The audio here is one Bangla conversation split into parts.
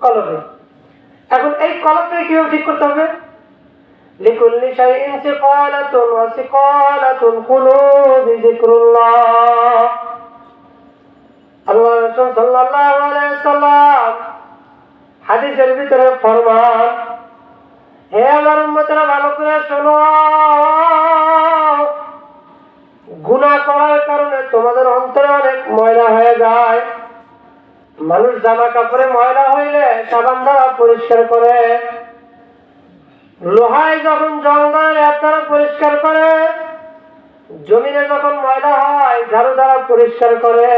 কলবে। এখন এই কলবটাকে কিভাবে ঠিক করতে হবে? লিকুল্লি শাইইন সিকালাতুন ওয়া সিকালাতুল কুলুবি যিকরুল্লাহ। আল্লাহ রাসূল সাল্লাল্লাহু আলাইহি সাল্লাম হাদিসের ভিতরে ফরমান, হে আমার উম্মতেরা ভালো করে শোনো, গুনাহ করার কারণে তোমাদের অন্তরে অনেক ময়লা হয়ে যায়। মানুষ জামা কাপড়ে ময়লা হইলে সাবান দ্বারা পরিষ্কার করে, লোহায় যখন জং দেয় এর দ্বারা পরিষ্কার করে, জমিনে যখন ময়লা হয় ঝাড়ু দ্বারা পরিষ্কার করে।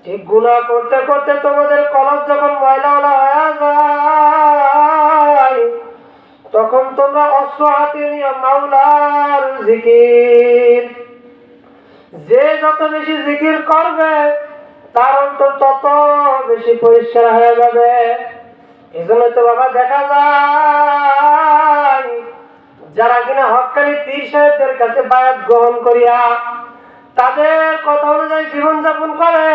ঠিক গুনাহ করতে করতে তোমাদের কলব যখন ময়লাওয়ালা হয়ে যায়, তখন তোমরা অস্ত্র হাতে নিয়ে মাওলার জিকির, যে যত বেশি জিকির করবে তার অন্তর তত বেশি পরিষ্কার হয়ে যাবে। এই জন্য তো বাবা দেখা যায় যারা কিনা হক্কানি পীর সাহেবদের কাছে বায়াত গ্রহণ করিয়া তাদের কথা অনুযায়ী জীবনযাপন করে,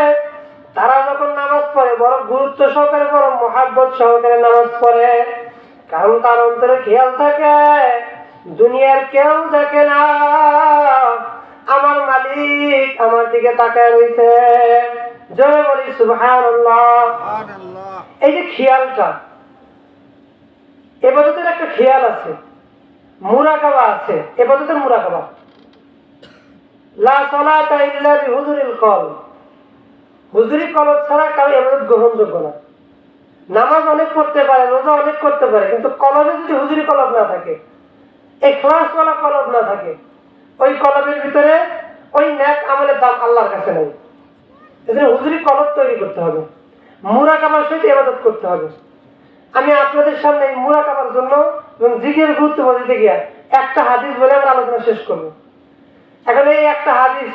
তারা যখন নামাজ পড়ে বড় গুরুত্ব সহকারে, বড় মহাব্বত সহকারে নামাজ পড়ে। কারণ তার অন্তরে খেয়াল থাকে দুনিয়ার কেউ দেখে না, আমার মালিক আমার দিকে তাকায় রয়েছে। জোরে বলি সুবহানাল্লাহ। এই যে খেয়ালটা, ইবাদতের একটা খেয়াল আছে, মুরাকাবা আছে, ইবাদতের মুরাকাবা। লা সালাতা ইল্লা বিহুজুরিল কলব, হুজুরি কলব ছাড়া কারো ইবাদত গ্রহণযোগ্য না। নামাজ অনেক করতে পারে, রোজা অনেক করতে পারে, কিন্তু কলবে যদি হুজুরি কলব না থাকে, ইখলাসওয়ালা কলব না থাকে, ওই কলবের ভিতরে ওই নেক আমলের দাম আল্লাহর কাছে নেই। এজন্য হুজুরি কলব তৈরি করতে হবে, মুরাকাবার সহিত ইবাদত করতে হবে। আমি আপনাদের সামনে এই মুরাকাবার জন্য এবং জিকিরের গুরুত্ব বলতে গিয়া একটা হাদিস বলে আমরা আলোচনা শেষ করব। এখন এই একটা হাদিস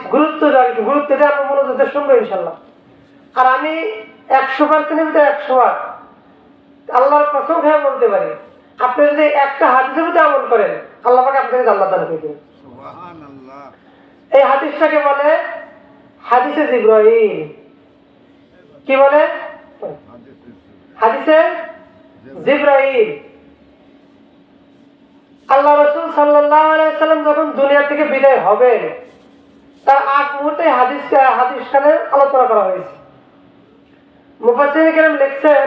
গুরুত্বটা আমরা মনোযোগ শুনবো ইনশাল্লাহ। আর আমি 100% ভিতরে 100 আল্লাহর কসম খেয়ে বলতে পারি, আপনি যদি একটা হাদিসের ভিতরে আমল করেন আল্লাহ পাক আপনাকে জান্নাত দান করে দিবেন। সুবহানাল্লাহ। এই হাদিসটাকে বলে হাদিসে জিবরাইল। কি বলে? হাদিসে জিবরাইল। আল্লাহ রাসূল সাল্লাল্লাহু আলাইহি সাল্লাম যখন দুনিয়া থেকে বিদায় হবেন তার আগ মুহূর্তে হাদিসখানে আলোচনা করা হয়েছে। মুফাসসিরিন কেরাম লিখছেন